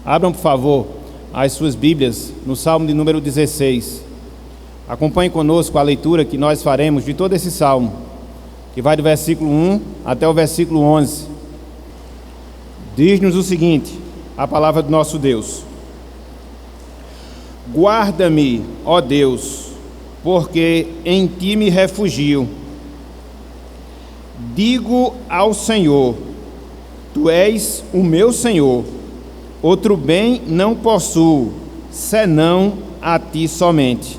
Abram, por favor, as suas Bíblias no Salmo de número 16. Acompanhe conosco a leitura que nós faremos de todo esse Salmo, que vai do versículo 1 até o versículo 11. Diz-nos o seguinte, a palavra do nosso Deus: Guarda-me, ó Deus, porque em ti me refugio. Digo ao Senhor: Tu és o meu Senhor, outro bem não possuo, senão a ti somente.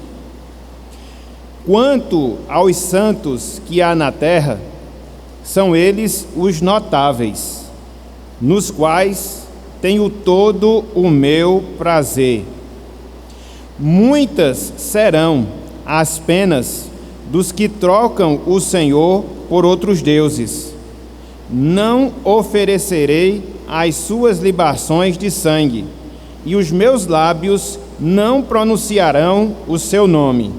Quanto aos santos que há na terra, são eles os notáveis, nos quais tenho todo o meu prazer. Muitas serão as penas dos que trocam o Senhor por outros deuses. Não oferecerei as suas libações de sangue, e os meus lábios não pronunciarão o seu nome.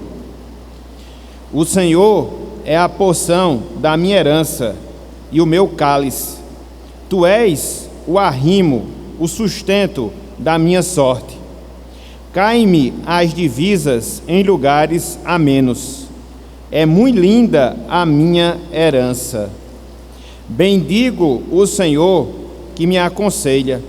O Senhor é a porção da minha herança e o meu cálice. Tu és o arrimo, o sustento da minha sorte. Caem-me as divisas em lugares amenos. É muito linda a minha herança. Bendigo o Senhor que me aconselha,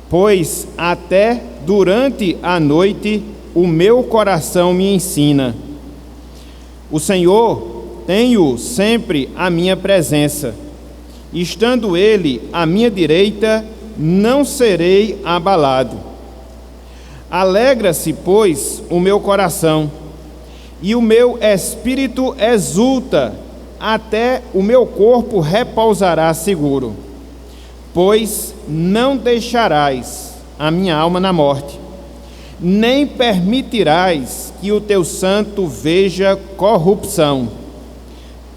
pois até durante a noite o meu coração me ensina. O Senhor tem-o sempre à minha presença. Estando Ele à minha direita, não serei abalado. Alegra-se, pois, o meu coração, e o meu espírito exulta, até o meu corpo repousará seguro. Pois não deixarás a minha alma na morte, nem permitirás que o teu santo veja corrupção.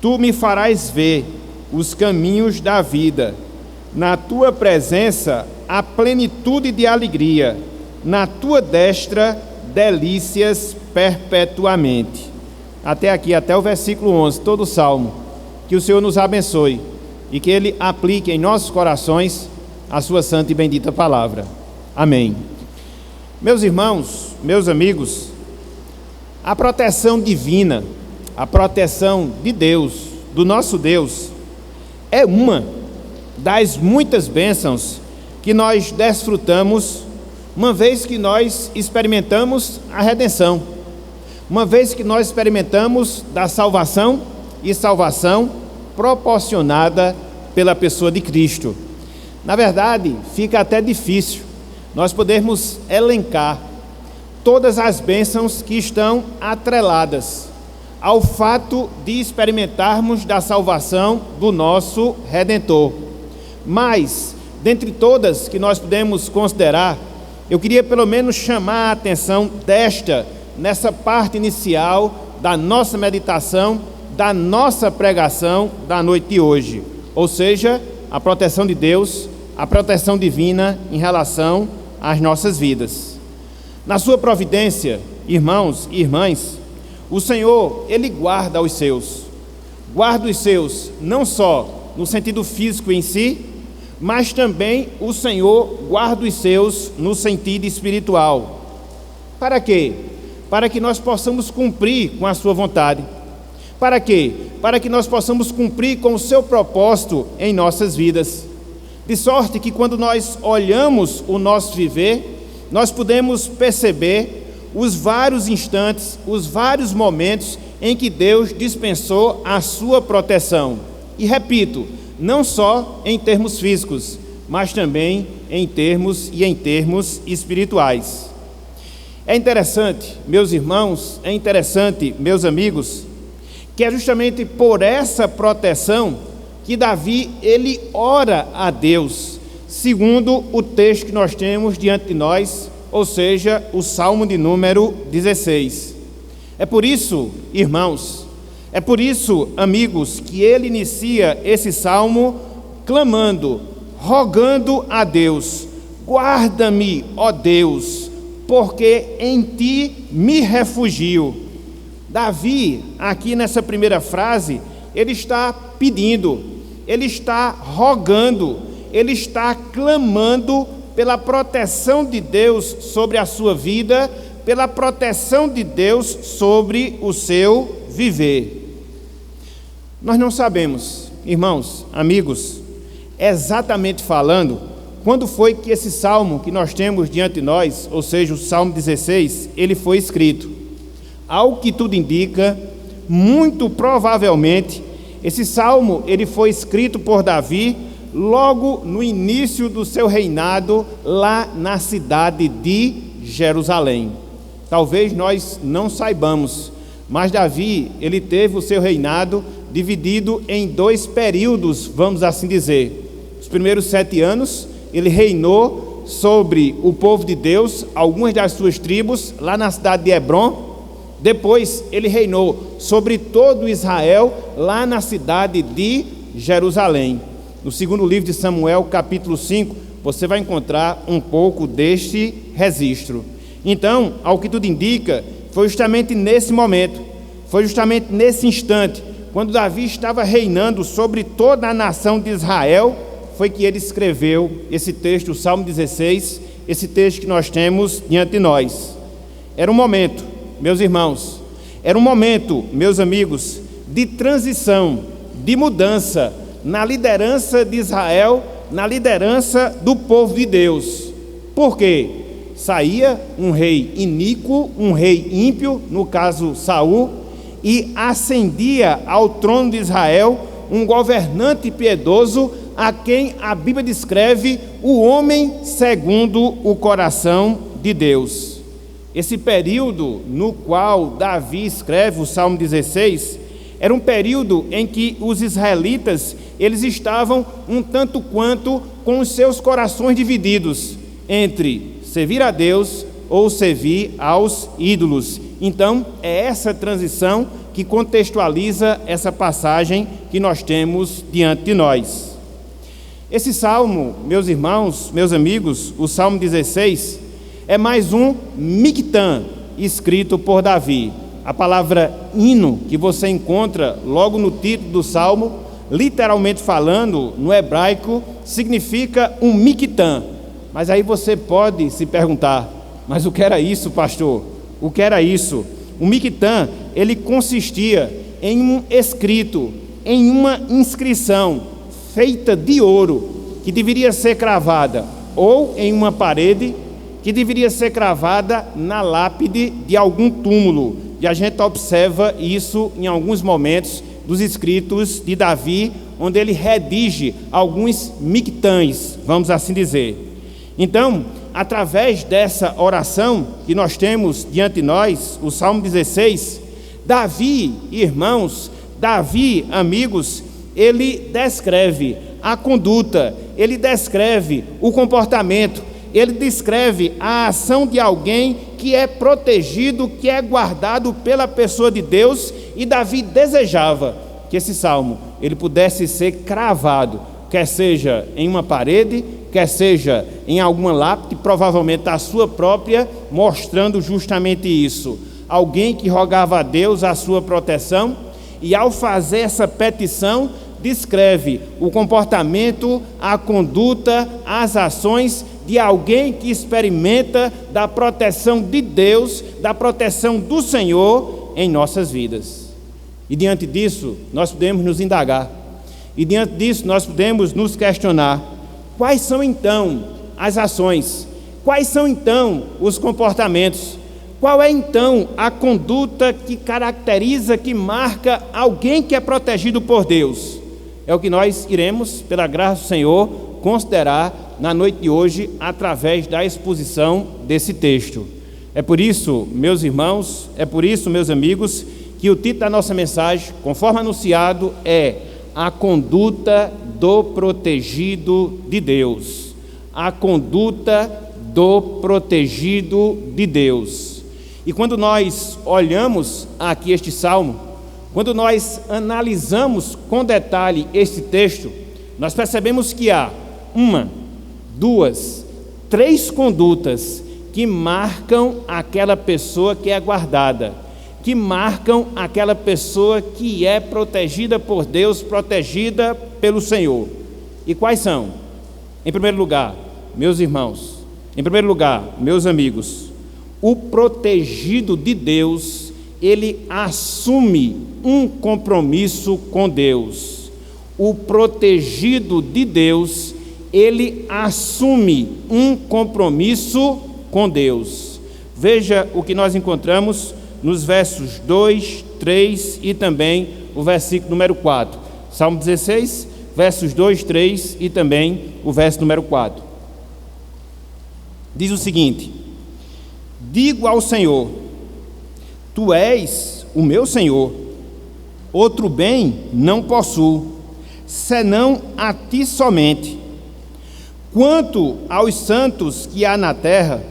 Tu me farás ver os caminhos da vida. Na tua presença há plenitude de alegria. Na tua destra, delícias perpetuamente. Até aqui, até o versículo 11, todo o Salmo. Que o Senhor nos abençoe e que Ele aplique em nossos corações a sua santa e bendita palavra. Amém. Meus irmãos, meus amigos, a proteção divina, a proteção de Deus, do nosso Deus, é uma das muitas bênçãos que nós desfrutamos, uma vez que nós experimentamos a redenção, uma vez que nós experimentamos da salvação e salvação proporcionada pela pessoa de Cristo. Na verdade, fica até difícil nós podermos elencar todas as bênçãos que estão atreladas ao fato de experimentarmos da salvação do nosso Redentor. Mas, dentre todas que nós podemos considerar, eu queria pelo menos chamar a atenção nessa parte inicial da nossa meditação, da nossa pregação da noite de hoje. Ou seja, a proteção de Deus, a proteção divina em relação às nossas vidas. Na sua providência, irmãos e irmãs, o Senhor, Ele guarda os seus. Guarda os seus não só no sentido físico em si, mas também o Senhor guarda os seus no sentido espiritual. Para quê? Para que nós possamos cumprir com a sua vontade. Para quê? Para que nós possamos cumprir com o seu propósito em nossas vidas. De sorte que quando nós olhamos o nosso viver, nós podemos perceber os vários instantes, os vários momentos em que Deus dispensou a sua proteção. E repito, não só em termos físicos, mas também em termos espirituais. É interessante, meus irmãos, é interessante, meus amigos, que é justamente por essa proteção que Davi, ele ora a Deus, segundo o texto que nós temos diante de nós, ou seja, o Salmo de número 16. É por isso, irmãos, é por isso, amigos, que ele inicia esse salmo clamando, rogando a Deus: guarda-me, ó Deus, porque em ti me refugio. Davi, aqui nessa primeira frase, ele está pedindo, ele está rogando, ele está clamando pela proteção de Deus sobre a sua vida, pela proteção de Deus sobre o seu viver. Nós não sabemos, irmãos, amigos, exatamente falando, quando foi que esse salmo que nós temos diante de nós, ou seja, o Salmo 16, ele foi escrito. Ao que tudo indica, muito provavelmente, esse salmo ele foi escrito por Davi logo no início do seu reinado lá na cidade de Jerusalém. Talvez nós não saibamos, mas Davi, ele teve o seu reinado dividido em 2 períodos, vamos assim dizer. Os primeiros 7 anos, ele reinou sobre o povo de Deus, algumas das suas tribos, lá na cidade de Hebrom. Depois, ele reinou sobre todo Israel, lá na cidade de Jerusalém. No segundo livro de Samuel, capítulo 5, você vai encontrar um pouco deste registro. Então, ao que tudo indica, foi justamente nesse momento, foi justamente nesse instante, quando Davi estava reinando sobre toda a nação de Israel, foi que ele escreveu esse texto, o Salmo 16, esse texto que nós temos diante de nós. Era um momento, meus irmãos, era um momento, meus amigos, de transição, de mudança na liderança de Israel, na liderança do povo de Deus. Por quê? Saía um rei iníquo, um rei ímpio, no caso Saul, e ascendia ao trono de Israel um governante piedoso, a quem a Bíblia descreve o homem segundo o coração de Deus. Esse período no qual Davi escreve o Salmo 16, era um período em que os israelitas, eles estavam um tanto quanto com os seus corações divididos entre servir a Deus ou servir aos ídolos. Então, é essa transição que contextualiza essa passagem que nós temos diante de nós. Esse salmo, meus irmãos, meus amigos, o Salmo 16, é mais um Mictã escrito por Davi. A palavra hino, que você encontra logo no título do salmo, literalmente falando, no hebraico, significa um Mictã. Mas aí você pode se perguntar, mas o que era isso, pastor? O que era isso? O Mictã, ele consistia em um escrito, em uma inscrição feita de ouro, que deveria ser cravada ou em uma parede, que deveria ser cravada na lápide de algum túmulo. E a gente observa isso em alguns momentos dos escritos de Davi, onde ele redige alguns mictãs, vamos assim dizer. Então, através dessa oração que nós temos diante de nós, o Salmo 16, Davi, irmãos, Davi, amigos, ele descreve a conduta, ele descreve o comportamento, ele descreve a ação de alguém que é protegido, que é guardado pela pessoa de Deus, e Davi desejava que esse salmo ele pudesse ser cravado, quer seja em uma parede, quer seja em alguma lápide, provavelmente a sua própria, mostrando justamente isso. Alguém que rogava a Deus a sua proteção, e ao fazer essa petição, descreve o comportamento, a conduta, as ações de alguém que experimenta da proteção de Deus, da proteção do Senhor em nossas vidas. E diante disso, nós podemos nos indagar. E diante disso, nós podemos nos questionar. Quais são então as ações? Quais são então os comportamentos? Qual é então a conduta que caracteriza, que marca alguém que é protegido por Deus? É o que nós iremos, pela graça do Senhor, considerar na noite de hoje, através da exposição desse texto. É por isso, meus irmãos, é por isso, meus amigos, que o título da nossa mensagem, conforme anunciado, é A Conduta do Protegido de Deus. A conduta do protegido de Deus. E quando nós olhamos aqui este salmo, quando nós analisamos com detalhe este texto, nós percebemos que há 1, 2, 3 condutas que marcam aquela pessoa que é guardada, que marcam aquela pessoa que é protegida por Deus, protegida pelo Senhor. E quais são? Em primeiro lugar, meus irmãos, em primeiro lugar, meus amigos, o protegido de Deus, ele assume um compromisso com Deus. O protegido de Deus, ele assume um compromisso com Deus. Veja o que nós encontramos nos versos 2, 3 e também o versículo número 4. Salmo 16, versos 2, 3 e também o verso número 4. Diz o seguinte: digo ao Senhor, tu és o meu Senhor, outro bem não possuo, senão a ti somente. Quanto aos santos que há na terra,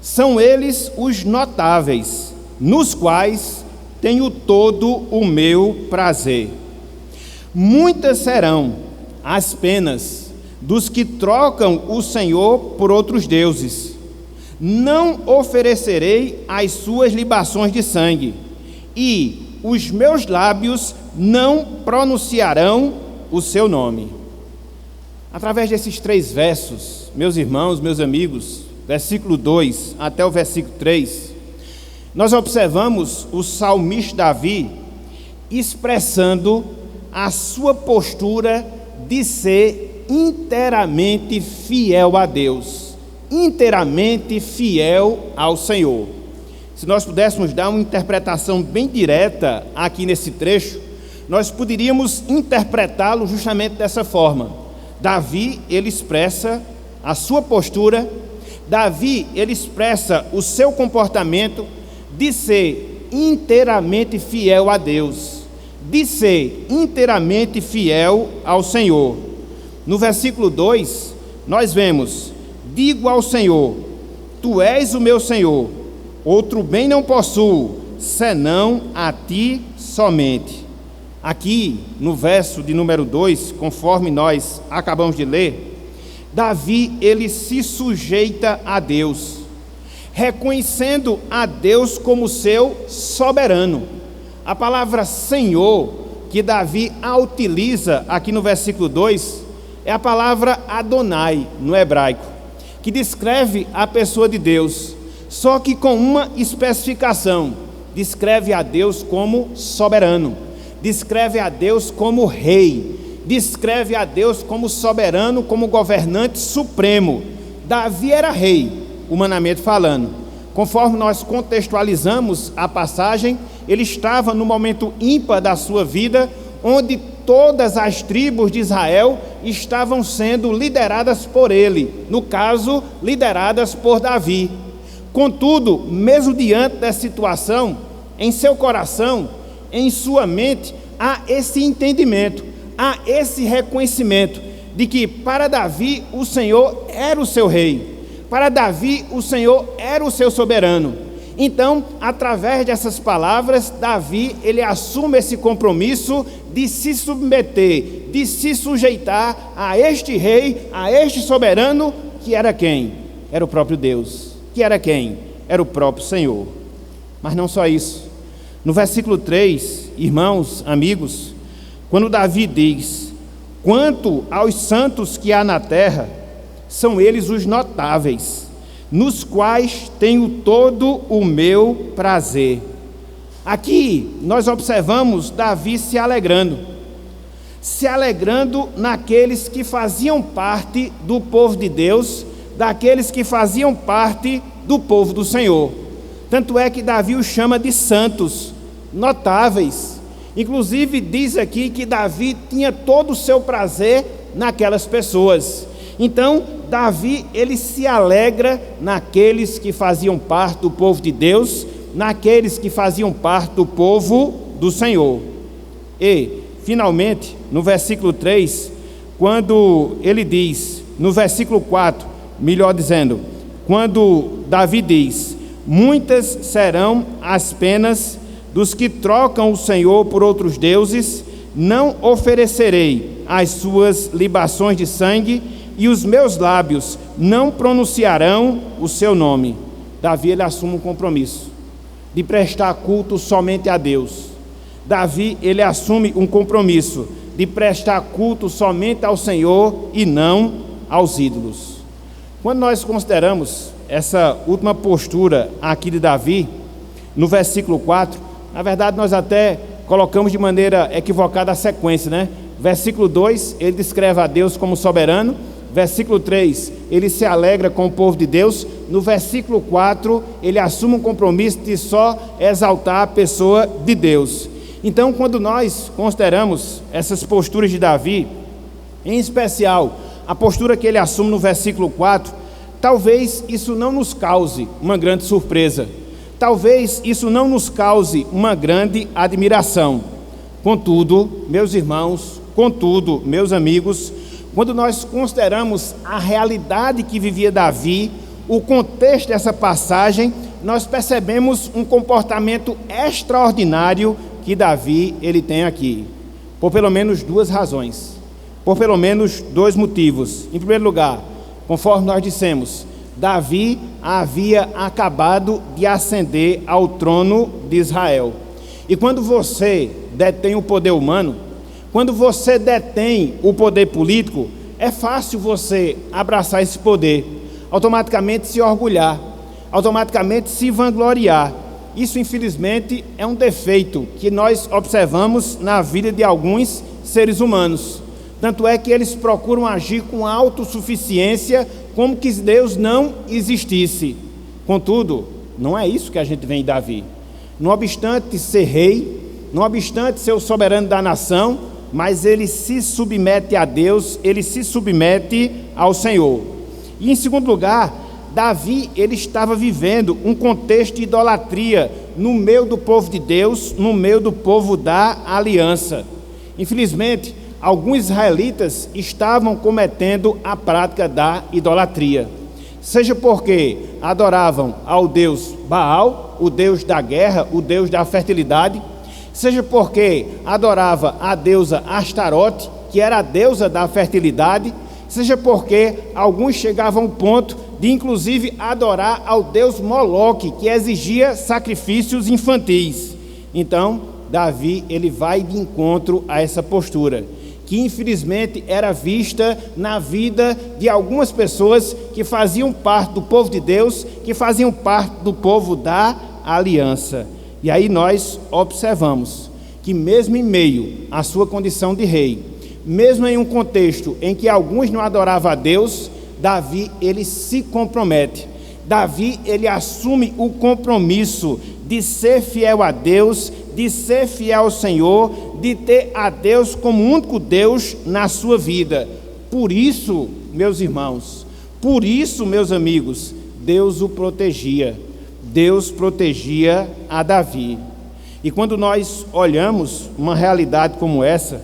são eles os notáveis, nos quais tenho todo o meu prazer. Muitas serão as penas dos que trocam o Senhor por outros deuses. Não oferecerei as suas libações de sangue, e os meus lábios não pronunciarão o seu nome. Através desses 3 versos, meus irmãos, meus amigos, versículo 2 até o versículo 3, nós observamos o salmista Davi expressando a sua postura de ser inteiramente fiel a Deus, inteiramente fiel ao Senhor. Se nós pudéssemos dar uma interpretação bem direta aqui nesse trecho, nós poderíamos interpretá-lo justamente dessa forma. Davi, ele expressa a sua postura, Davi, ele expressa o seu comportamento de ser inteiramente fiel a Deus, de ser inteiramente fiel ao Senhor. No versículo 2, nós vemos: digo ao Senhor, tu és o meu Senhor, outro bem não possuo, senão a ti somente. Aqui, no verso de número 2, conforme nós acabamos de ler, Davi, ele se sujeita a Deus, reconhecendo a Deus como seu soberano. A palavra Senhor, que Davi utiliza aqui no versículo 2, é a palavra Adonai, no hebraico, que descreve a pessoa de Deus, só que com uma especificação: descreve a Deus como soberano, descreve a Deus como rei, descreve a Deus como soberano, como governante supremo. Davi era rei, humanamente falando. Conforme nós contextualizamos a passagem, ele estava no momento ímpar da sua vida, onde todas as tribos de Israel estavam sendo lideradas por ele, no caso, lideradas por Davi. Contudo, mesmo diante dessa situação, em seu coração, em sua mente, há esse entendimento, há esse reconhecimento de que para Davi o Senhor era o seu rei, para Davi o Senhor era o seu soberano. Então, através dessas palavras, Davi, ele assume esse compromisso de se submeter, de se sujeitar a este rei, a este soberano, que era quem? Era o próprio Deus. Que era quem? Era o próprio Senhor. Mas não só isso. No versículo 3, irmãos, amigos, quando Davi diz: quanto aos santos que há na terra, são eles os notáveis, nos quais tenho todo o meu prazer. Aqui nós observamos Davi se alegrando naqueles que faziam parte do povo de Deus, daqueles que faziam parte do povo do Senhor. Tanto é que Davi os chama de santos, notáveis. Inclusive diz aqui que Davi tinha todo o seu prazer naquelas pessoas. Então, Davi, ele se alegra naqueles que faziam parte do povo de Deus, naqueles que faziam parte do povo do Senhor. E, finalmente, no versículo 3, quando ele diz, no versículo 4, melhor dizendo, quando Davi diz: muitas serão as penas dos que trocam o Senhor por outros deuses, não oferecerei as suas libações de sangue, e os meus lábios não pronunciarão o seu nome. Davi, ele assume um compromisso de prestar culto somente a Deus. Davi, ele assume um compromisso de prestar culto somente ao Senhor e não aos ídolos. Quando nós consideramos essa última postura aqui de Davi, no versículo 4, na verdade nós até colocamos de maneira equivocada a sequência, né? Versículo 2, ele descreve a Deus como soberano. Versículo 3, ele se alegra com o povo de Deus. No versículo 4, ele assume um compromisso de só exaltar a pessoa de Deus. Então, quando nós consideramos essas posturas de Davi, em especial a postura que ele assume no versículo 4, talvez isso não nos cause uma grande surpresa. Talvez isso não nos cause uma grande admiração. Contudo, meus irmãos, meus amigos, quando nós consideramos a realidade que vivia Davi, o contexto dessa passagem, nós percebemos um comportamento extraordinário que Davi ele tem aqui, por pelo menos duas razões, por pelo menos dois motivos. Em primeiro lugar, conforme nós dissemos, Davi havia acabado de ascender ao trono de Israel. E quando você detém o poder humano, quando você detém o poder político, é fácil você abraçar esse poder, automaticamente se orgulhar, automaticamente se vangloriar. Isso, infelizmente, é um defeito que nós observamos na vida de alguns seres humanos. Tanto é que eles procuram agir com autossuficiência, como que Deus não existisse. Contudo, não é isso que a gente vê em Davi. Não obstante ser rei, não obstante ser o soberano da nação, mas ele se submete a Deus, ele se submete ao Senhor. E em segundo lugar, Davi, ele estava vivendo um contexto de idolatria no meio do povo de Deus, no meio do povo da aliança. Infelizmente, alguns israelitas estavam cometendo a prática da idolatria, seja porque adoravam ao deus Baal, o deus da guerra, o deus da fertilidade, seja porque adorava a deusa Astarote, que era a deusa da fertilidade, seja porque alguns chegavam ao ponto de inclusive adorar ao deus Moloque, que exigia sacrifícios infantis. Então, Davi ele vai de encontro a essa postura, que infelizmente era vista na vida de algumas pessoas que faziam parte do povo de Deus, que faziam parte do povo da aliança. E aí nós observamos que mesmo em meio à sua condição de rei, mesmo em um contexto em que alguns não adoravam a Deus, Davi ele se compromete. Davi ele assume o compromisso de ser fiel a Deus, de ser fiel ao Senhor, de ter a Deus como único Deus na sua vida. Por isso, meus irmãos, por isso, meus amigos, Deus o protegia. Deus protegia a Davi. E quando nós olhamos uma realidade como essa,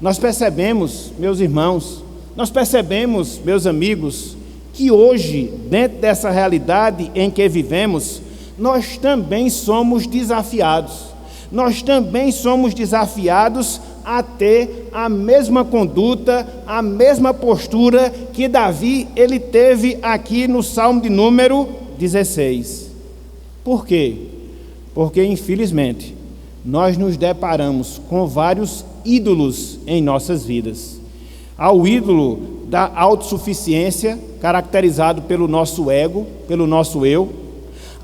nós percebemos, meus irmãos, nós percebemos, meus amigos, que hoje, dentro dessa realidade em que vivemos, nós também somos desafiados. Nós também somos desafiados a ter a mesma conduta, a mesma postura que Davi ele teve aqui no Salmo de número 16. Por quê? Porque, infelizmente, nós nos deparamos com vários ídolos em nossas vidas. Há o ídolo da autossuficiência, caracterizado pelo nosso ego, pelo nosso eu.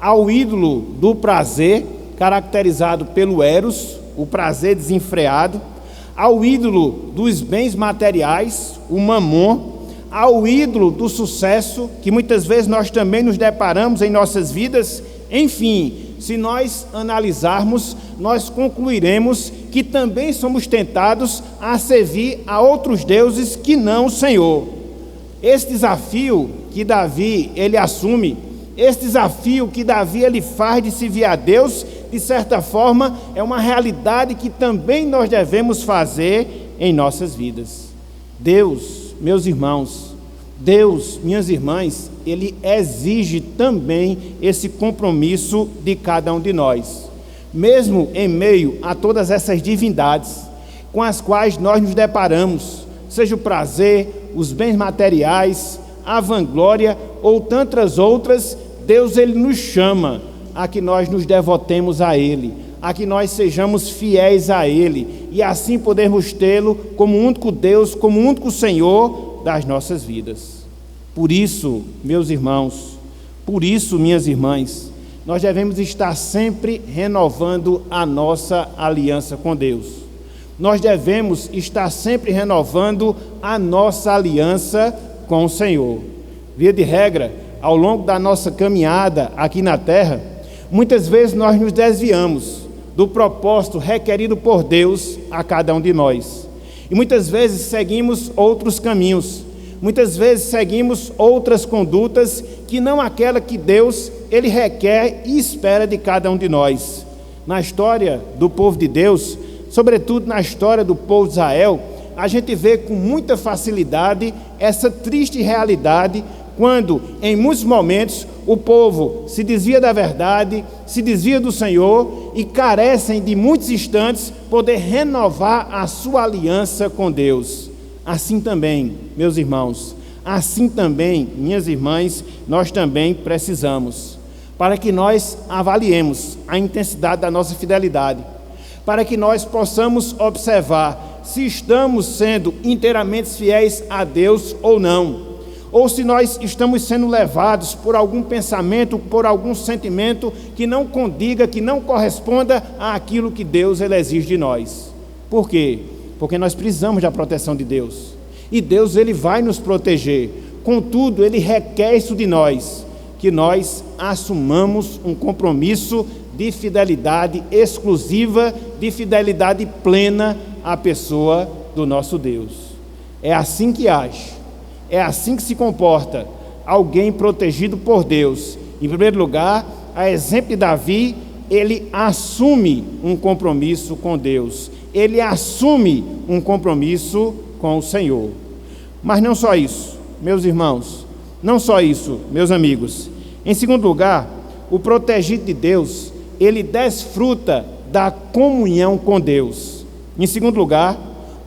Há o ídolo do prazer, caracterizado pelo eros, o prazer desenfreado. Há o ídolo dos bens materiais, o mamon. Há o ídolo do sucesso, que muitas vezes nós também nos deparamos em nossas vidas. Enfim, se nós analisarmos, nós concluiremos que também somos tentados a servir a outros deuses que não o Senhor. Esse desafio que Davi ele assume, esse desafio que Davi ele faz de servir a Deus, de certa forma, é uma realidade que também nós devemos fazer em nossas vidas. Deus, meus irmãos, Deus, minhas irmãs, Ele exige também esse compromisso de cada um de nós. Mesmo em meio a todas essas divindades com as quais nós nos deparamos, seja o prazer, os bens materiais, a vanglória ou tantas outras, Deus Ele nos chama a que nós nos devotemos a Ele, a que nós sejamos fiéis a Ele e assim podermos tê-lo como único Deus, como único Senhor das nossas vidas. Por isso, meus irmãos, por isso, minhas irmãs, nós devemos estar sempre renovando a nossa aliança com Deus. Nós devemos estar sempre renovando a nossa aliança com o Senhor. Via de regra, ao longo da nossa caminhada aqui na terra, muitas vezes nós nos desviamos do propósito requerido por Deus a cada um de nós. E muitas vezes seguimos outros caminhos, muitas vezes seguimos outras condutas que não aquela que Deus ele requer e espera de cada um de nós. Na história do povo de Deus, sobretudo na história do povo de Israel, a gente vê com muita facilidade essa triste realidade quando, em muitos momentos, o povo se desvia da verdade, se desvia do Senhor e carecem de muitos instantes poder renovar a sua aliança com Deus. Assim também, meus irmãos, assim também, minhas irmãs, nós também precisamos, para que nós avaliemos a intensidade da nossa fidelidade, para que nós possamos observar se estamos sendo inteiramente fiéis a Deus ou não, ou se nós estamos sendo levados por algum pensamento, por algum sentimento que não condiga, que não corresponda àquilo que Deus ele exige de nós. Por quê? Porque nós precisamos da proteção de Deus, e Deus ele vai nos proteger. Contudo, ele requer isso de nós, que nós assumamos um compromisso de fidelidade exclusiva, de fidelidade plena à pessoa do nosso Deus. É assim que age, é assim que se comporta alguém protegido por Deus. Em primeiro lugar, a exemplo de Davi, ele assume um compromisso com Deus, ele assume um compromisso com o Senhor. Mas não só isso, meus irmãos, não só isso, meus amigos. Em segundo lugar, o protegido de Deus, ele desfruta da comunhão com Deus. Em segundo lugar,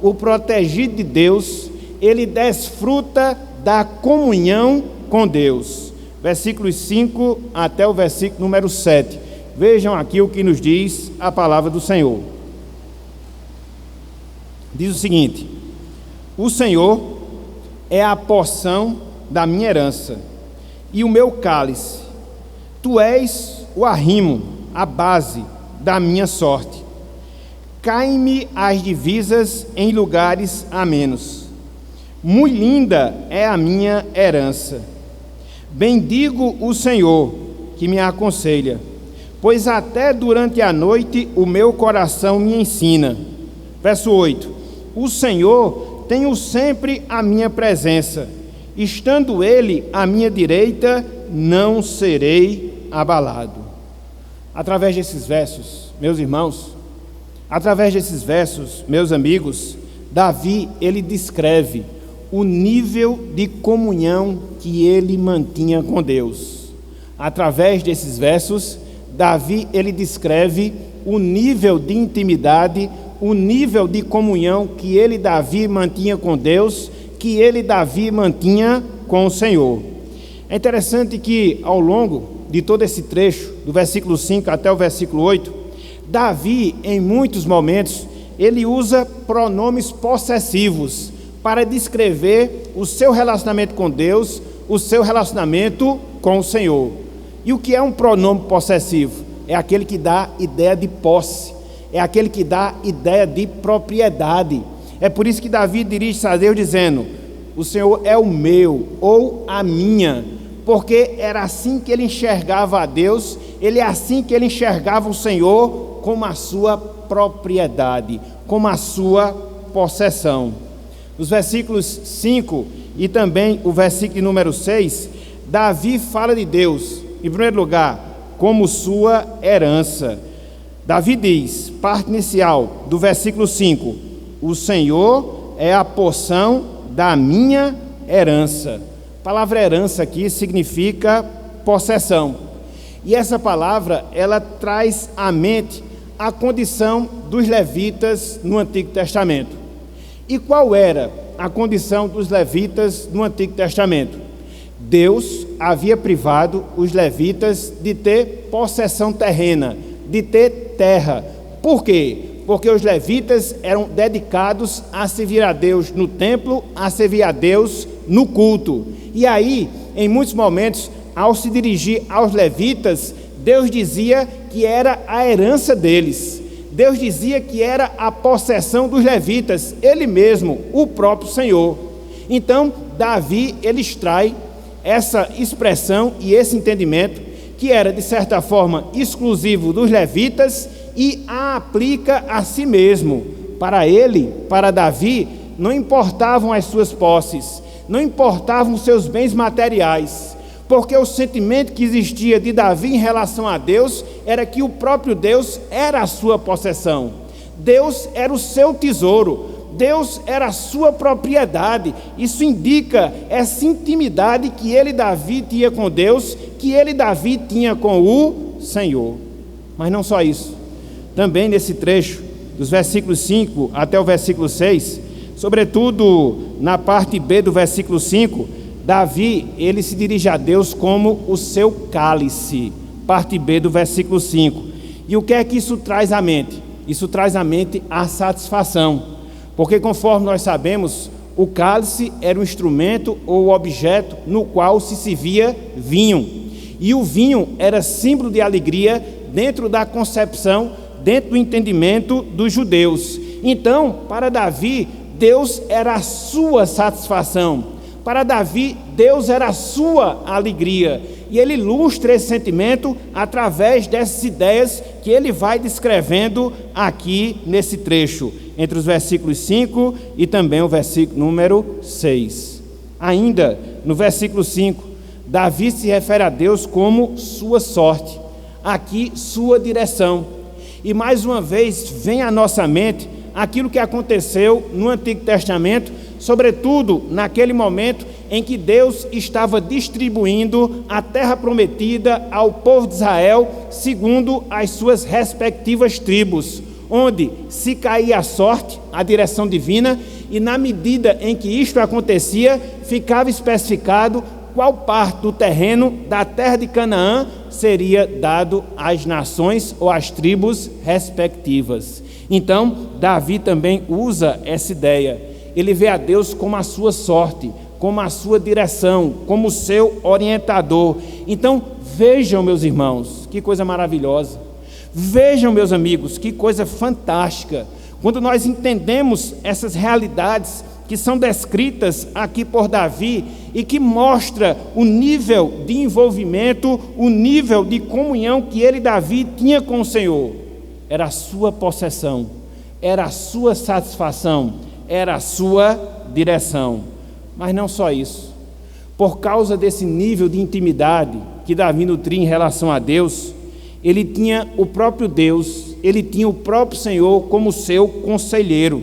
o protegido de Deus, ele desfruta da comunhão com Deus. Versículos 5 até o versículo número 7. Vejam aqui o que nos diz a palavra do Senhor. Diz o seguinte: o Senhor é a porção da minha herança e o meu cálice. Tu és o arrimo, a base da minha sorte. Caem-me as divisas em lugares amenos. Muito linda é a minha herança. Bendigo o Senhor, que me aconselha, pois até durante a noite o meu coração me ensina. Verso 8: o Senhor tem sempre a minha presença, estando Ele à minha direita, não serei abalado. Através desses versos, meus irmãos, através desses versos, meus amigos, Davi, ele descreve o nível de comunhão que ele mantinha com Deus. Através desses versos, Davi, ele descreve o nível de intimidade, o nível de comunhão que ele, Davi, mantinha com Deus, que ele, Davi, mantinha com o Senhor. É interessante que, ao longo de todo esse trecho, do versículo 5 até o versículo 8, Davi, em muitos momentos, ele usa pronomes possessivos para descrever o seu relacionamento com Deus, o seu relacionamento com o Senhor. E o que é um pronome possessivo? É aquele que dá ideia de posse, é aquele que dá ideia de propriedade. É por isso que Davi dirige-se a Deus dizendo: o Senhor é o meu, ou a minha, porque era assim que ele enxergava a Deus, ele é assim que ele enxergava o Senhor, como a sua propriedade, como a sua possessão. Os versículos 5 e também o versículo número 6, Davi fala de Deus, em primeiro lugar, como sua herança. Davi diz, parte inicial do versículo 5, o Senhor é a porção da minha herança. A palavra herança aqui significa possessão. E essa palavra, ela traz à mente a condição dos levitas no Antigo Testamento. E qual era a condição dos levitas no Antigo Testamento? Deus havia privado os levitas de ter possessão terrena, de ter terra. Por quê? Porque os levitas eram dedicados a servir a Deus no templo, a servir a Deus no culto. E aí, em muitos momentos, ao se dirigir aos levitas, Deus dizia que era a herança deles. Deus dizia que era a possessão dos levitas, Ele mesmo, o próprio Senhor. Então, Davi, ele extrai essa expressão e esse entendimento, que era, de certa forma, exclusivo dos levitas, e a aplica a si mesmo. Para ele, para Davi, não importavam as suas posses, não importavam os seus bens materiais, porque o sentimento que existia de Davi em relação a Deus era que o próprio Deus era a sua possessão, Deus era o seu tesouro, Deus era a sua propriedade. Isso indica essa intimidade que ele, Davi, tinha com Deus, que ele, Davi, tinha com o Senhor. Mas não só isso, também nesse trecho, dos versículos 5 até o versículo 6, sobretudo na parte B do versículo 5, Davi, ele se dirige a Deus como o seu cálice, parte B do versículo 5. E o que é que isso traz à mente? Isso traz à mente a satisfação, porque conforme nós sabemos, o cálice era um instrumento ou objeto no qual se servia vinho, e o vinho era símbolo de alegria dentro da concepção, dentro do entendimento dos judeus. Então, para Davi, Deus era a sua satisfação. Para Davi, Deus era a sua alegria. E ele ilustra esse sentimento através dessas ideias que ele vai descrevendo aqui nesse trecho, entre os versículos 5 e também o versículo número 6. Ainda no versículo 5, Davi se refere a Deus como sua sorte, aqui sua direção. E mais uma vez vem à nossa mente aquilo que aconteceu no Antigo Testamento, sobretudo naquele momento em que Deus estava distribuindo a terra prometida ao povo de Israel segundo as suas respectivas tribos, onde se caía a sorte, a direção divina, e na medida em que isto acontecia, ficava especificado qual parte do terreno da terra de Canaã seria dado às nações ou às tribos respectivas. Então, Davi também usa essa ideia. Ele vê a Deus como a sua sorte, como a sua direção, como o seu orientador. Então, vejam, meus irmãos, que coisa maravilhosa. Vejam, meus amigos, que coisa fantástica. Quando nós entendemos essas realidades que são descritas aqui por Davi e que mostra o nível de envolvimento, o nível de comunhão que ele, Davi, tinha com o Senhor. Era a sua possessão, era a sua satisfação, era a sua direção. Mas não só isso. Por causa desse nível de intimidade que Davi nutria em relação a Deus, ele tinha o próprio Deus, ele tinha o próprio Senhor como seu conselheiro.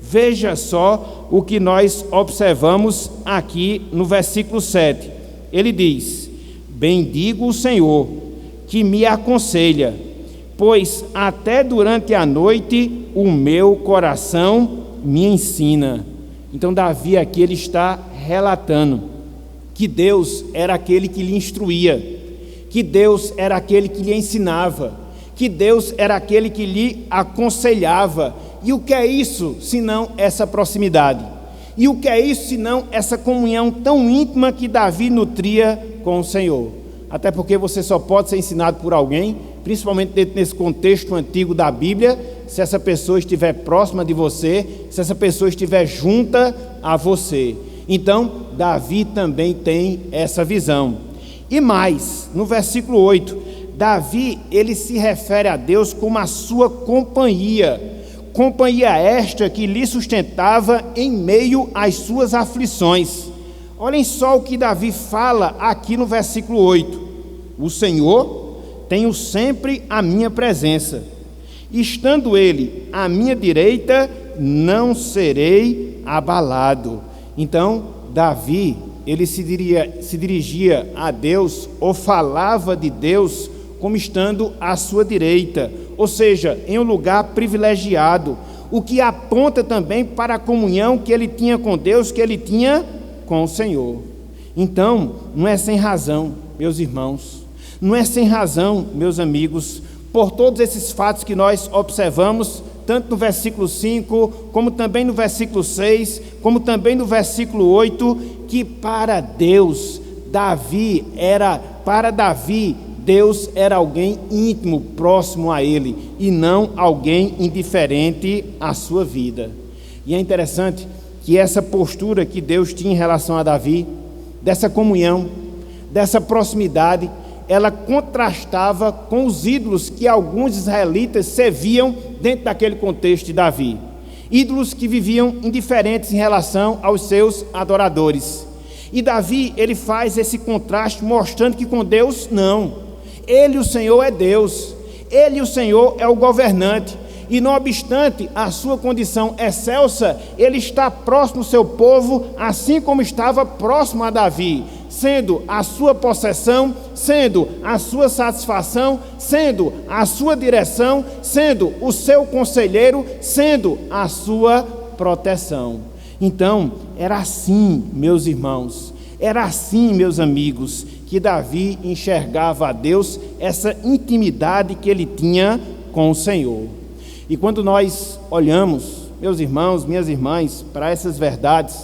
Veja só o que nós observamos aqui no versículo 7. Ele diz: bendigo o Senhor, que me aconselha, pois até durante a noite o meu coração me ensina. Então Davi aqui ele está relatando que Deus era aquele que lhe instruía, que Deus era aquele que lhe ensinava, que Deus era aquele que lhe aconselhava. E o que é isso, senão essa proximidade? E o que é isso, senão essa comunhão tão íntima que Davi nutria com o Senhor? Até porque você só pode ser ensinado por alguém, principalmente dentro desse contexto antigo da Bíblia, se essa pessoa estiver próxima de você, se essa pessoa estiver junta a você. Então, Davi também tem essa visão. E mais, no versículo 8, Davi, ele se refere a Deus como a sua companhia esta que lhe sustentava em meio às suas aflições. Olhem só o que Davi fala aqui no versículo 8. O Senhor tenho sempre a minha presença, estando Ele à minha direita, não serei abalado. Então, Davi, ele se dirigia a Deus, ou falava de Deus, como estando à sua direita, ou seja, em um lugar privilegiado, o que aponta também para a comunhão que ele tinha com Deus, que ele tinha com o Senhor. Então, não é sem razão, meus irmãos, não é sem razão, meus amigos, por todos esses fatos que nós observamos, tanto no versículo 5, como também no versículo 6, como também no versículo 8, que para Deus, Deus era alguém íntimo, próximo a ele, e não alguém indiferente à sua vida. E é interessante que essa postura que Deus tinha em relação a Davi, dessa comunhão, dessa proximidade, ela contrastava com os ídolos que alguns israelitas serviam dentro daquele contexto de Davi. Ídolos que viviam indiferentes em relação aos seus adoradores. E Davi, ele faz esse contraste mostrando que com Deus, não. Ele, o Senhor, é Deus. Ele, o Senhor, é o governante. E não obstante a sua condição excelsa, ele está próximo do seu povo, assim como estava próximo a Davi, sendo a sua possessão, sendo a sua satisfação, sendo a sua direção, sendo o seu conselheiro, sendo a sua proteção. Então, era assim, meus irmãos, era assim, meus amigos, que Davi enxergava a Deus, essa intimidade que ele tinha com o Senhor. E quando nós olhamos, meus irmãos, minhas irmãs, para essas verdades,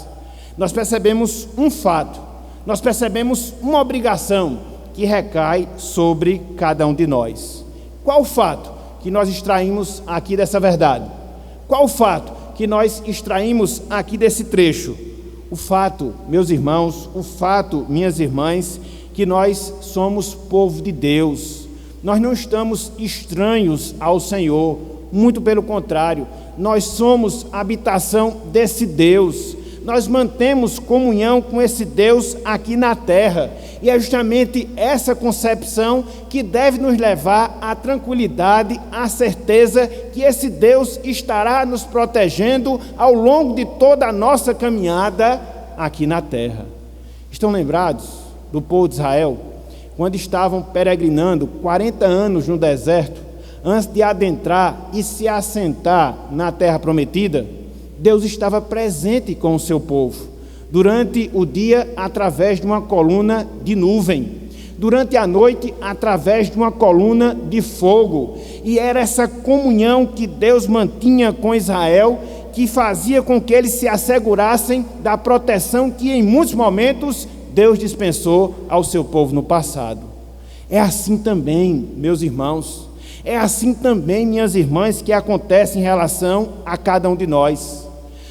nós percebemos um fato, nós percebemos uma obrigação que recai sobre cada um de nós. Qual o fato que nós extraímos aqui dessa verdade? Qual o fato que nós extraímos aqui desse trecho? O fato, meus irmãos, o fato, minhas irmãs, que nós somos povo de Deus. Nós não estamos estranhos ao Senhor, muito pelo contrário, nós somos habitação desse Deus. Nós mantemos comunhão com esse Deus aqui na terra, e é justamente essa concepção que deve nos levar à tranquilidade, à certeza que esse Deus estará nos protegendo ao longo de toda a nossa caminhada aqui na terra. Estão lembrados do povo de Israel, quando estavam peregrinando 40 anos no deserto, antes de adentrar e se assentar na terra prometida? Deus estava presente com o seu povo, durante o dia através de uma coluna de nuvem, durante a noite através de uma coluna de fogo, e era essa comunhão que Deus mantinha com Israel, que fazia com que eles se assegurassem da proteção que em muitos momentos Deus dispensou ao seu povo no passado. É assim também, meus irmãos, é assim também, minhas irmãs, que acontece em relação a cada um de nós.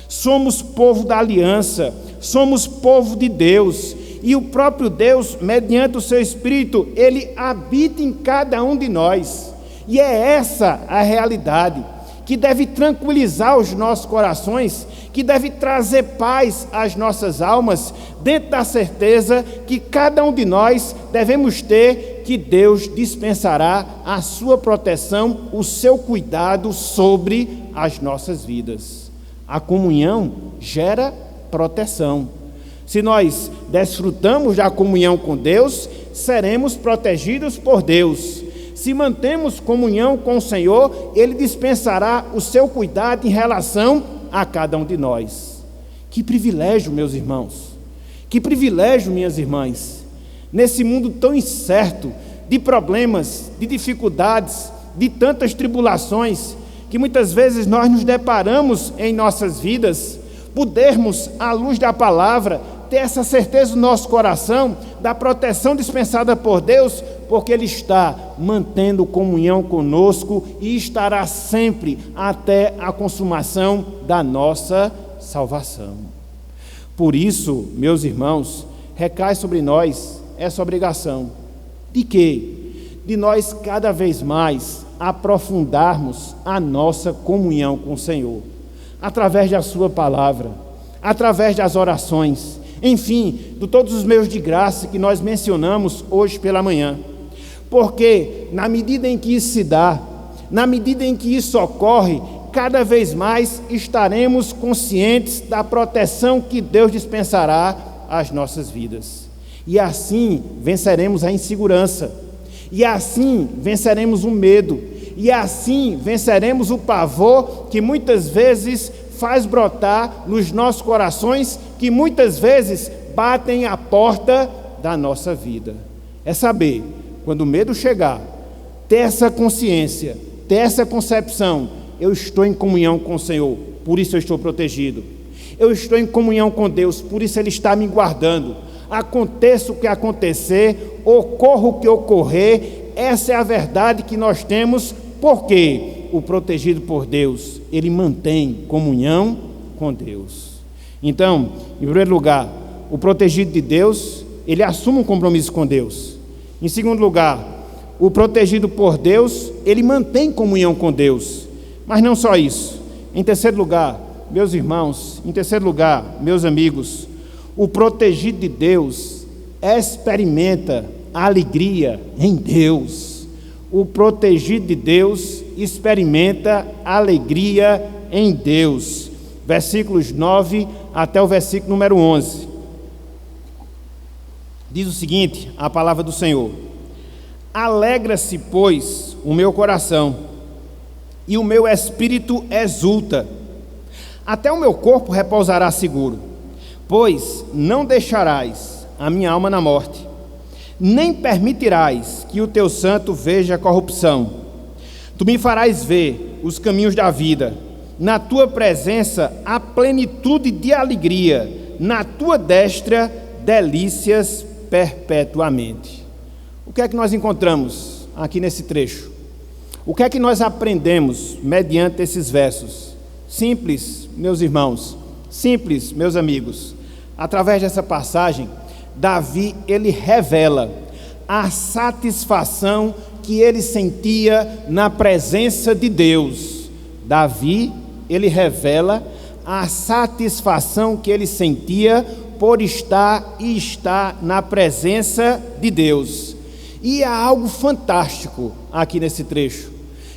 Somos povo da aliança, somos povo de Deus, e o próprio Deus, mediante o seu Espírito, ele habita em cada um de nós, e é essa a realidade que deve tranquilizar os nossos corações, que deve trazer paz às nossas almas, dentro da certeza que cada um de nós devemos ter, que Deus dispensará a sua proteção, o seu cuidado sobre as nossas vidas. A comunhão gera proteção. Se nós desfrutamos da comunhão com Deus, seremos protegidos por Deus. Se mantemos comunhão com o Senhor, Ele dispensará o seu cuidado em relação a cada um de nós. Que privilégio, meus irmãos, que privilégio, minhas irmãs, nesse mundo tão incerto, de problemas, de dificuldades, de tantas tribulações, que muitas vezes nós nos deparamos em nossas vidas, podermos, à luz da palavra, ter essa certeza no nosso coração, da proteção dispensada por Deus, porque Ele está mantendo comunhão conosco e estará sempre até a consumação da nossa salvação. Por isso, meus irmãos, recai sobre nós essa obrigação. De quê? De nós cada vez mais aprofundarmos a nossa comunhão com o Senhor, através da sua palavra, através das orações, enfim, de todos os meios de graça que nós mencionamos hoje pela manhã. Porque na medida em que isso se dá, na medida em que isso ocorre, cada vez mais estaremos conscientes da proteção que Deus dispensará às nossas vidas. E assim venceremos a insegurança, e assim venceremos o medo, e assim venceremos o pavor que muitas vezes faz brotar nos nossos corações, que muitas vezes batem à porta da nossa vida. É saber, quando o medo chegar, ter essa consciência, ter essa concepção: eu estou em comunhão com o Senhor, por isso eu estou protegido. eu estou em comunhão com Deus, por isso Ele está me guardando. Aconteça o que acontecer, ocorra o que ocorrer, essa é a verdade que nós temos, porque o protegido por Deus, ele mantém comunhão com Deus. Então, em primeiro lugar, o protegido de Deus, ele assume um compromisso com Deus. Em segundo lugar, o protegido por Deus, ele mantém comunhão com Deus. Mas não só isso. Em terceiro lugar, meus irmãos, em terceiro lugar, meus amigos, o protegido de Deus experimenta a alegria em Deus. O protegido de Deus experimenta a alegria em Deus. Versículos 9 até o versículo número 11. Diz o seguinte, a palavra do Senhor: alegra-se, pois, o meu coração, e o meu espírito exulta. Até o meu corpo repousará seguro, pois não deixarás a minha alma na morte, nem permitirás que o teu santo veja a corrupção. Tu me farás ver os caminhos da vida, na tua presença há plenitude de alegria, na tua destra delícias perpetuamente. O que é que nós encontramos aqui nesse trecho? O que é que nós aprendemos mediante esses versos? Simples, meus irmãos, simples, meus amigos. Através dessa passagem, Davi, ele revela a satisfação que ele sentia na presença de Deus. Davi, ele revela a satisfação que ele sentia por estar na presença de Deus. E há algo fantástico aqui nesse trecho,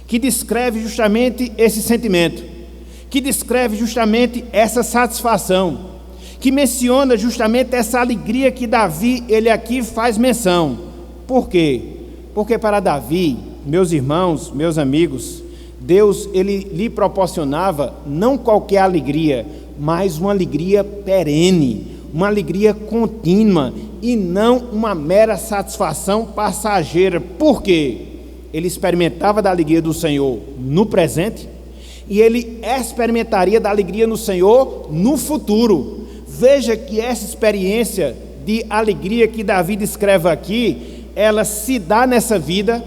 que descreve justamente esse sentimento, que descreve justamente essa satisfação, que menciona justamente essa alegria que Davi, ele aqui faz menção. Por quê? Porque para Davi, meus irmãos, meus amigos, Deus, ele lhe proporcionava não qualquer alegria, mas uma alegria perene, uma alegria contínua e não uma mera satisfação passageira. Por quê? Ele experimentava da alegria do Senhor no presente e ele experimentaria da alegria no Senhor no futuro. Veja que essa experiência de alegria que Davi descreve aqui, ela se dá nessa vida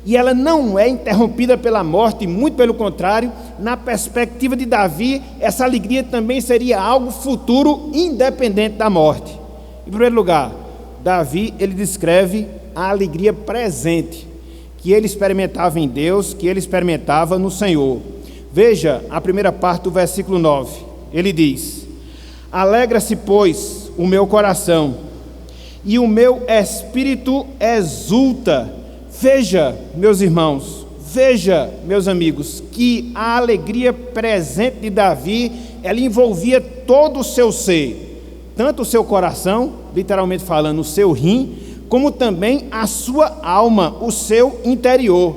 e ela não é interrompida pela morte, muito pelo contrário. Na perspectiva de Davi, essa alegria também seria algo futuro, independente da morte. Em primeiro lugar, Davi, ele descreve a alegria presente, que ele experimentava em Deus, que ele experimentava no Senhor. Veja a primeira parte do versículo 9, ele diz: alegra-se, pois, o meu coração, e o meu espírito exulta. Veja, meus irmãos, veja, meus amigos, que a alegria presente de Davi, ela envolvia todo o seu ser, tanto o seu coração, literalmente falando, o seu rim, como também a sua alma, o seu interior.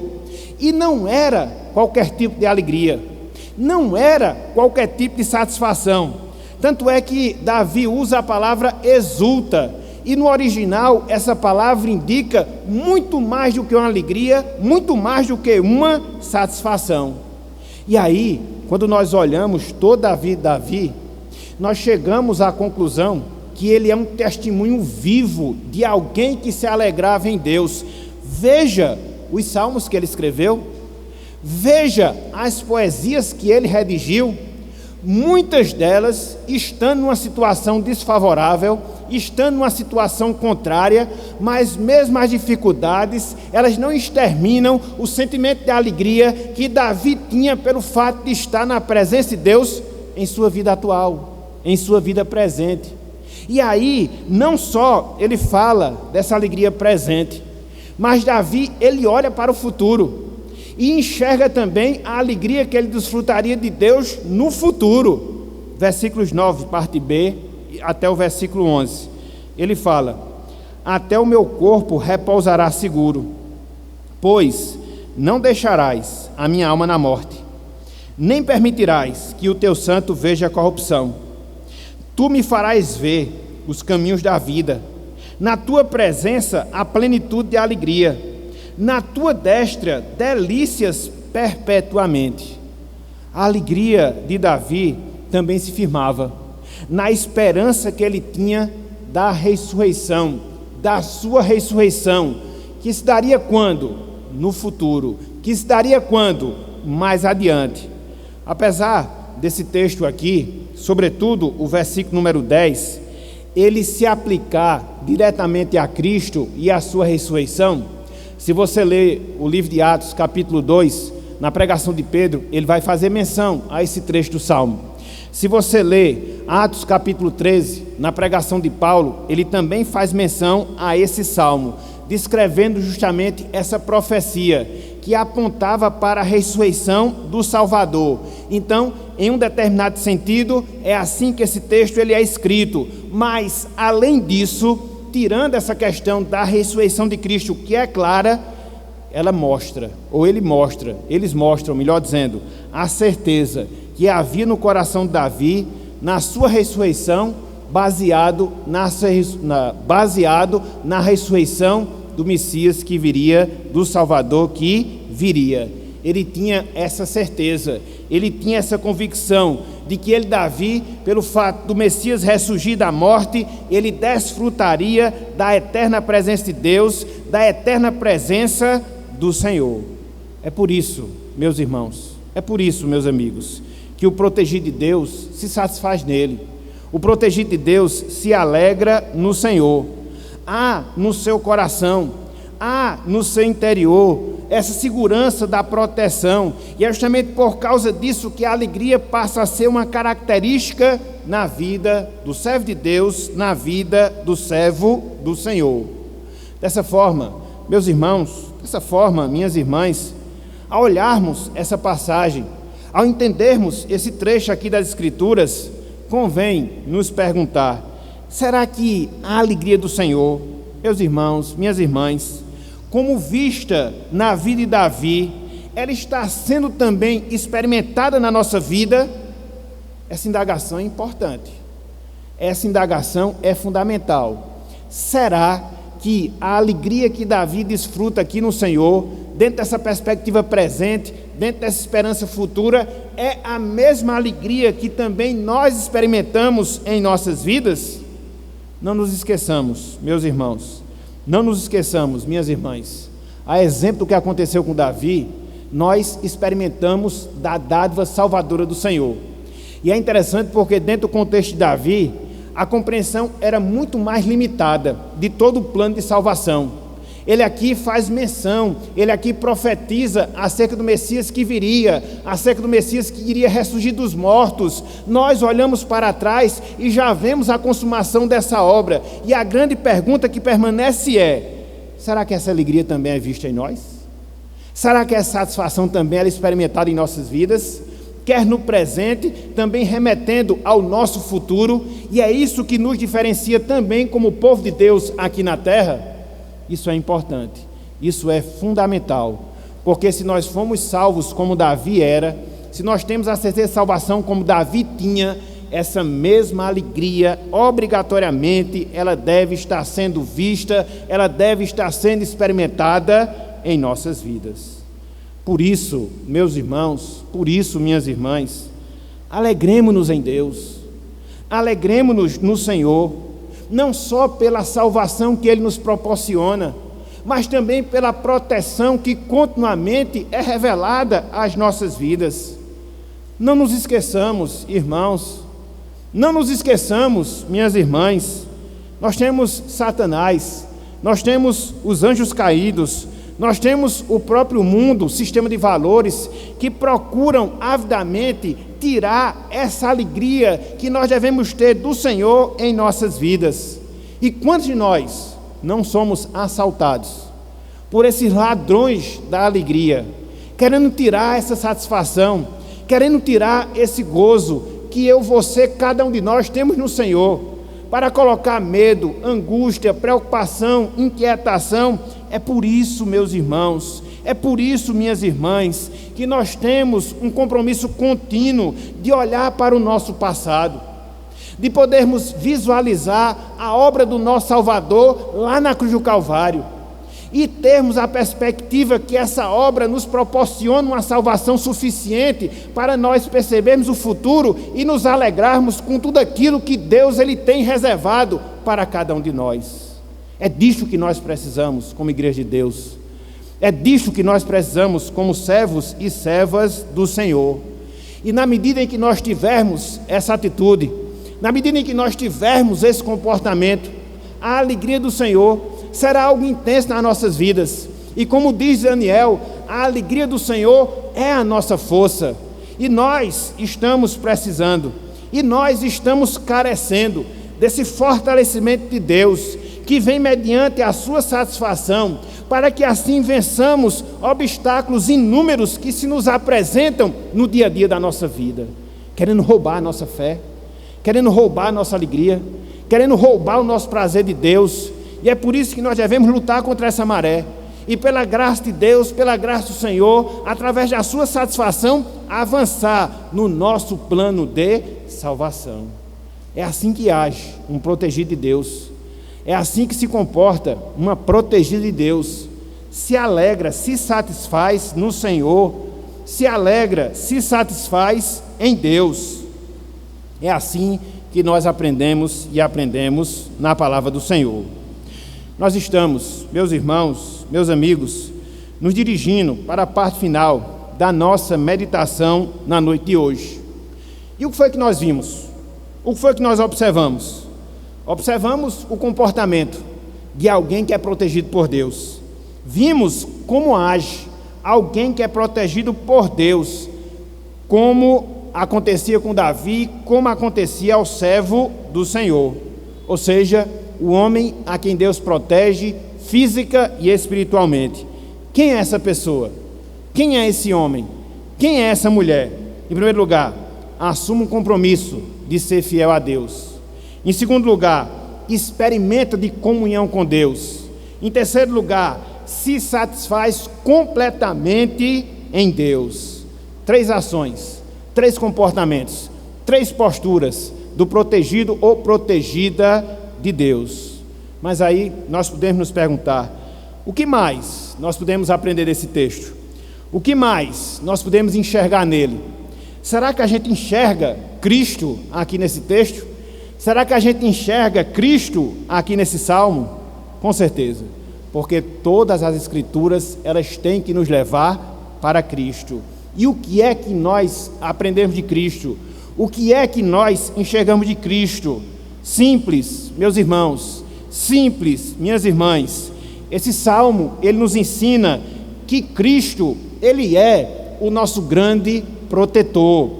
E não era qualquer tipo de alegria, não era qualquer tipo de satisfação. Tanto é que Davi usa a palavra exulta. E no original, essa palavra indica muito mais do que uma alegria, muito mais do que uma satisfação. E aí, quando nós olhamos toda a vida de Davi, nós chegamos à conclusão que ele é um testemunho vivo de alguém que se alegrava em Deus. Veja os salmos que ele escreveu, veja as poesias que ele redigiu, muitas delas estando numa situação desfavorável, estando numa situação contrária, mas mesmo as dificuldades, elas não exterminam o sentimento de alegria que Davi tinha pelo fato de estar na presença de Deus em sua vida atual, em sua vida presente. E aí, não só ele fala dessa alegria presente, mas Davi, ele olha para o futuro e enxerga também a alegria que ele desfrutaria de Deus no futuro. Versículos 9, parte B, até o versículo 11, ele fala: até o meu corpo repousará seguro, pois não deixarás a minha alma na morte, nem permitirás que o teu santo veja a corrupção. Tu me farás ver os caminhos da vida, na tua presença há plenitude de alegria, na tua destra delícias perpetuamente. A alegria de Davi também se firmava, na esperança que ele tinha da ressurreição, da sua ressurreição, que se daria quando? No futuro. Que se daria quando? Mais adiante. Apesar desse texto aqui, sobretudo o versículo número 10, ele se aplicar diretamente a Cristo e a sua ressurreição, se você ler o livro de Atos, capítulo 2, na pregação de Pedro, ele vai fazer menção a esse trecho do Salmo. Se você ler Atos, capítulo 13, na pregação de Paulo, ele também faz menção a esse Salmo, descrevendo justamente essa profecia que apontava para a ressurreição do Salvador. Então, em um determinado sentido, é assim que esse texto ele é escrito. Mas, além disso, tirando essa questão da ressurreição de Cristo, que é clara, ela mostra, ou eles mostram, melhor dizendo, a certeza que havia no coração de Davi, na sua ressurreição, baseado na ressurreição do Messias que viria, do Salvador que viria. Ele tinha essa certeza, ele tinha essa convicção de que ele, Davi, pelo fato do Messias ressurgir da morte, ele desfrutaria da eterna presença de Deus, da eterna presença do Senhor. É por isso, meus irmãos, é por isso, meus amigos, que o protegido de Deus se satisfaz nele. O protegido de Deus se alegra no Senhor. Há no seu coração, há no seu interior essa segurança da proteção, e é justamente por causa disso que a alegria passa a ser uma característica na vida do servo de Deus, na vida do servo do Senhor. Dessa forma, meus irmãos, dessa forma, minhas irmãs, ao olharmos essa passagem, ao entendermos esse trecho aqui das Escrituras, convém nos perguntar: será que a alegria do Senhor, meus irmãos, minhas irmãs, como vista na vida de Davi, ela está sendo também experimentada na nossa vida? Essa indagação é importante, essa indagação é fundamental. Será que a alegria que Davi desfruta aqui no Senhor, dentro dessa perspectiva presente, dentro dessa esperança futura, é a mesma alegria que também nós experimentamos em nossas vidas? Não nos esqueçamos, meus irmãos, não nos esqueçamos, minhas irmãs, a exemplo do que aconteceu com Davi, nós experimentamos da dádiva salvadora do Senhor. E é interessante porque dentro do contexto de Davi, a compreensão era muito mais limitada de todo o plano de salvação. Ele aqui faz menção, ele aqui profetiza acerca do Messias que viria, acerca do Messias que iria ressurgir dos mortos. Nós olhamos para trás e já vemos a consumação dessa obra. E a grande pergunta que permanece é: será que essa alegria também é vista em nós? Será que essa satisfação também é experimentada em nossas vidas? Quer no presente, também remetendo ao nosso futuro, e é isso que nos diferencia também como povo de Deus aqui na terra. Isso é importante, isso é fundamental, porque se nós fomos salvos como Davi era, se nós temos a certeza de salvação como Davi tinha, essa mesma alegria, obrigatoriamente, ela deve estar sendo vista, ela deve estar sendo experimentada em nossas vidas. Por isso, meus irmãos, por isso, minhas irmãs, alegremo-nos em Deus, alegremo-nos no Senhor, não só pela salvação que Ele nos proporciona, mas também pela proteção que continuamente é revelada às nossas vidas. Não nos esqueçamos, irmãos, não nos esqueçamos, minhas irmãs, nós temos Satanás, nós temos os anjos caídos, nós temos o próprio mundo, o sistema de valores, que procuram avidamente tirar essa alegria que nós devemos ter do Senhor em nossas vidas. E quantos de nós não somos assaltados por esses ladrões da alegria, querendo tirar essa satisfação, querendo tirar esse gozo que eu, você, cada um de nós temos no Senhor, para colocar medo, angústia, preocupação, inquietação? É por isso, meus irmãos, é por isso, minhas irmãs, que nós temos um compromisso contínuo de olhar para o nosso passado, de podermos visualizar a obra do nosso Salvador lá na cruz do Calvário, e termos a perspectiva que essa obra nos proporciona uma salvação suficiente para nós percebermos o futuro e nos alegrarmos com tudo aquilo que Deus ele tem reservado para cada um de nós. É disso que nós precisamos como igreja de Deus. É disso que nós precisamos como servos e servas do Senhor. E na medida em que nós tivermos essa atitude, na medida em que nós tivermos esse comportamento, a alegria do Senhor será algo intenso nas nossas vidas. E como diz Daniel, a alegria do Senhor é a nossa força. E nós estamos precisando, e nós estamos carecendo desse fortalecimento de Deus, que vem mediante a sua satisfação, para que assim vençamos obstáculos inúmeros que se nos apresentam no dia a dia da nossa vida, querendo roubar a nossa fé, querendo roubar a nossa alegria, querendo roubar o nosso prazer de Deus. E é por isso que nós devemos lutar contra essa maré. E pela graça de Deus, pela graça do Senhor, através da sua satisfação, avançar no nosso plano de salvação. É assim que age um protegido de Deus. É assim que se comporta uma protegida de Deus. Se alegra, se satisfaz no Senhor. Se alegra, se satisfaz em Deus. É assim que nós aprendemos na palavra do Senhor. Nós estamos, meus irmãos, meus amigos, nos dirigindo para a parte final da nossa meditação na noite de hoje. E o que foi que nós vimos? O que foi que nós observamos? Observamos o comportamento de alguém que é protegido por Deus. Vimos como age alguém que é protegido por Deus, como acontecia com Davi, como acontecia ao servo do Senhor. Ou seja, o homem a quem Deus protege física e espiritualmente. Quem é essa pessoa? Quem é esse homem? Quem é essa mulher? Em primeiro lugar, assuma um compromisso de ser fiel a Deus. Em segundo lugar, experimenta de comunhão com Deus. Em terceiro lugar, se satisfaz completamente em Deus. 3 ações, 3 comportamentos, 3 posturas do protegido ou protegida de Deus. Mas aí nós podemos nos perguntar: o que mais nós podemos aprender desse texto? O que mais nós podemos enxergar nele? Será que a gente enxerga Cristo aqui nesse texto? Será que a gente enxerga Cristo aqui nesse salmo? Com certeza, porque todas as escrituras elas têm que nos levar para Cristo. E o que é que nós aprendemos de Cristo? O que é que nós enxergamos de Cristo? Simples, meus irmãos, simples, minhas irmãs. Esse salmo, ele nos ensina que Cristo, ele é o nosso grande protetor.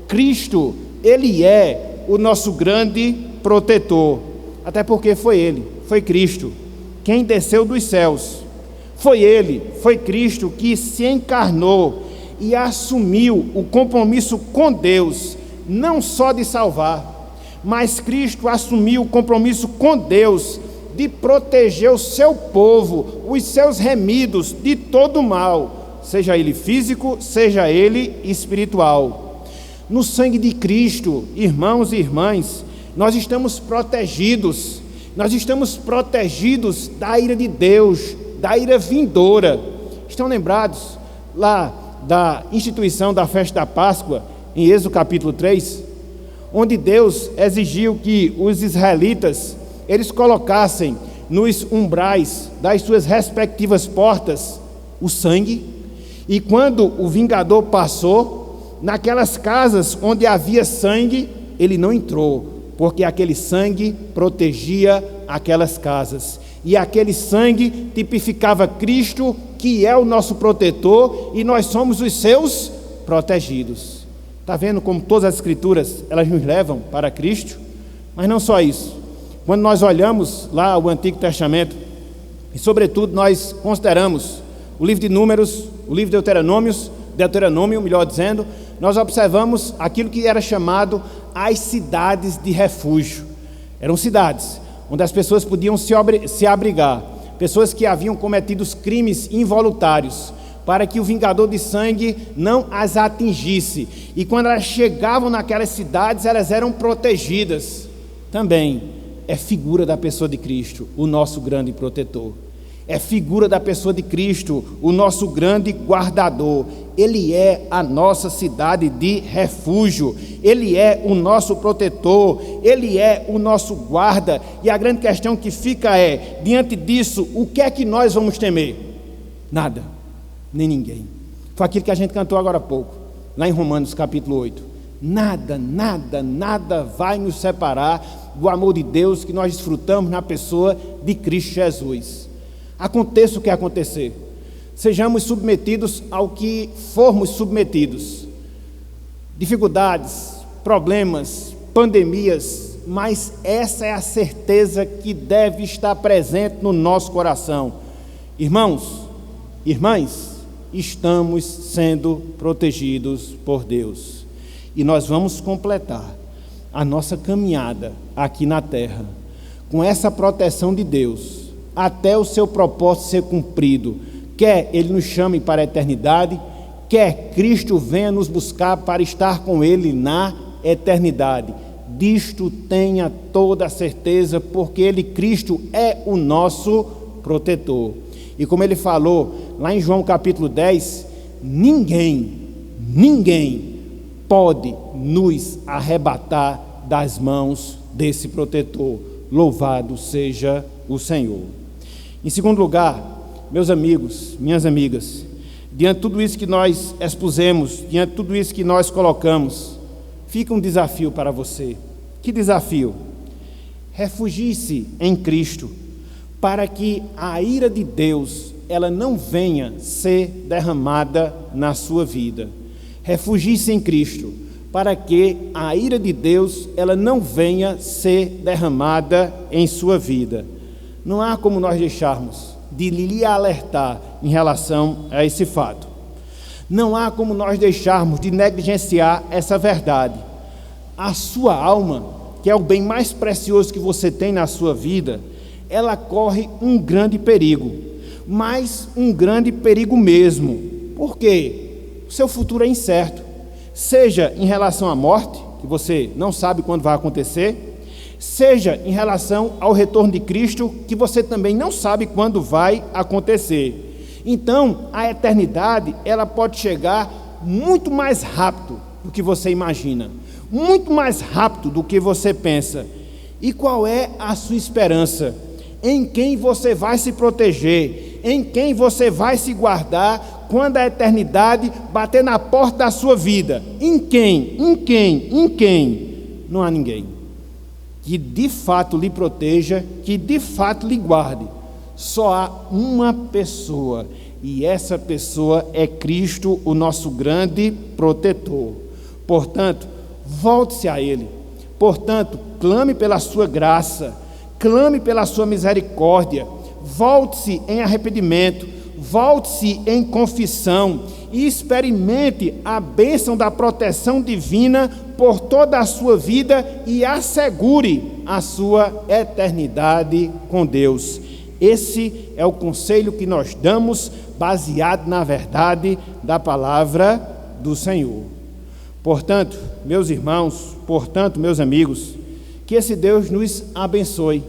Cristo, ele é o nosso grande protetor. Até porque foi Cristo, quem desceu dos céus. Foi Cristo que se encarnou e assumiu o compromisso com Deus, não só de salvar, mas Cristo assumiu o compromisso com Deus de proteger o seu povo, os seus remidos, de todo mal, seja ele físico, seja ele espiritual. No sangue de Cristo, irmãos e irmãs, nós estamos protegidos da ira de Deus, da ira vindoura. Estão lembrados lá da instituição da festa da Páscoa, em Êxodo capítulo 3, onde Deus exigiu que os israelitas, eles colocassem nos umbrais das suas respectivas portas o sangue, e quando o vingador passou, naquelas casas onde havia sangue, ele não entrou, porque aquele sangue protegia aquelas casas, e aquele sangue tipificava Cristo, que é o nosso protetor, e nós somos os seus protegidos. Está vendo como todas as escrituras, elas nos levam para Cristo? Mas não só isso. Quando nós olhamos lá o Antigo Testamento, e sobretudo nós consideramos o livro de Números, o livro de Deuteronômio, melhor dizendo, nós observamos aquilo que era chamado as cidades de refúgio. Eram cidades onde as pessoas podiam se abrigar, pessoas que haviam cometido crimes involuntários, para que o vingador de sangue não as atingisse. E quando elas chegavam naquelas cidades, elas eram protegidas. Também é figura da pessoa de Cristo, o nosso grande protetor. É figura da pessoa de Cristo, o nosso grande guardador. Ele é a nossa cidade de refúgio, Ele é o nosso protetor, Ele é o nosso guarda. E a grande questão que fica é, diante disso, o que é que nós vamos temer? Nada, nem ninguém. Foi aquilo que a gente cantou agora há pouco, lá em Romanos capítulo 8. Nada, nada, nada vai nos separar do amor de Deus que nós desfrutamos na pessoa de Cristo Jesus. Aconteça o que acontecer, sejamos submetidos ao que formos submetidos, dificuldades, problemas, pandemias, mas essa é a certeza que deve estar presente no nosso coração. Irmãos, irmãs, estamos sendo protegidos por Deus, e nós vamos completar a nossa caminhada aqui na terra, com essa proteção de Deus, até o seu propósito ser cumprido, quer Ele nos chame para a eternidade, quer Cristo venha nos buscar para estar com Ele na eternidade. Disto tenha toda a certeza, porque Ele, Cristo, é o nosso protetor. E como Ele falou lá em João capítulo 10, ninguém pode nos arrebatar das mãos desse protetor. Louvado seja o Senhor. Em segundo lugar, meus amigos, minhas amigas, diante de tudo isso que nós expusemos, diante de tudo isso que nós colocamos, fica um desafio para você. Que desafio? Refugie-se em Cristo, para que a ira de Deus, ela não venha ser derramada na sua vida. Refugie-se em Cristo, para que a ira de Deus, ela não venha ser derramada em sua vida. Não há como nós deixarmos de lhe alertar em relação a esse fato. Não há como nós deixarmos de negligenciar essa verdade. A sua alma, que é o bem mais precioso que você tem na sua vida, ela corre um grande perigo, mas um grande perigo mesmo. Por quê? O seu futuro é incerto, seja em relação à morte, que você não sabe quando vai acontecer, seja em relação ao retorno de Cristo, que você também não sabe quando vai acontecer. Então, a eternidade, ela pode chegar muito mais rápido do que você imagina, muito mais rápido do que você pensa. E qual é a sua esperança? Em quem você vai se proteger? Em quem você vai se guardar quando a eternidade bater na porta da sua vida? Em quem? Em quem? Em quem? Não há ninguém que de fato lhe proteja, que de fato lhe guarde. Só há uma pessoa, e essa pessoa é Cristo, o nosso grande protetor. Portanto, volte-se a Ele. Portanto, clame pela sua graça, clame pela sua misericórdia, volte-se em arrependimento, volte-se em confissão e experimente a bênção da proteção divina por toda a sua vida e assegure a sua eternidade com Deus. Esse é o conselho que nós damos, baseado na verdade da palavra do Senhor. Portanto, meus irmãos, portanto, meus amigos, que esse Deus nos abençoe,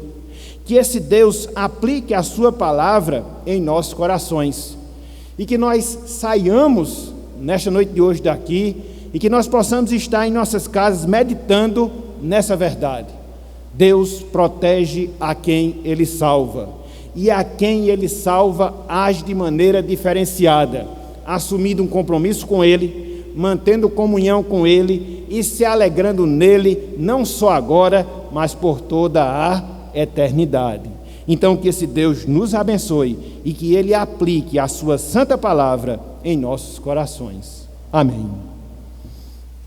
que esse Deus aplique a sua palavra em nossos corações e que nós saiamos nesta noite de hoje daqui e que nós possamos estar em nossas casas meditando nessa verdade. Deus protege a quem Ele salva, e a quem Ele salva age de maneira diferenciada, assumindo um compromisso com Ele, mantendo comunhão com Ele e se alegrando nele, não só agora, mas por toda a eternidade. Então, que esse Deus nos abençoe e que Ele aplique a sua santa palavra em nossos corações. Amém.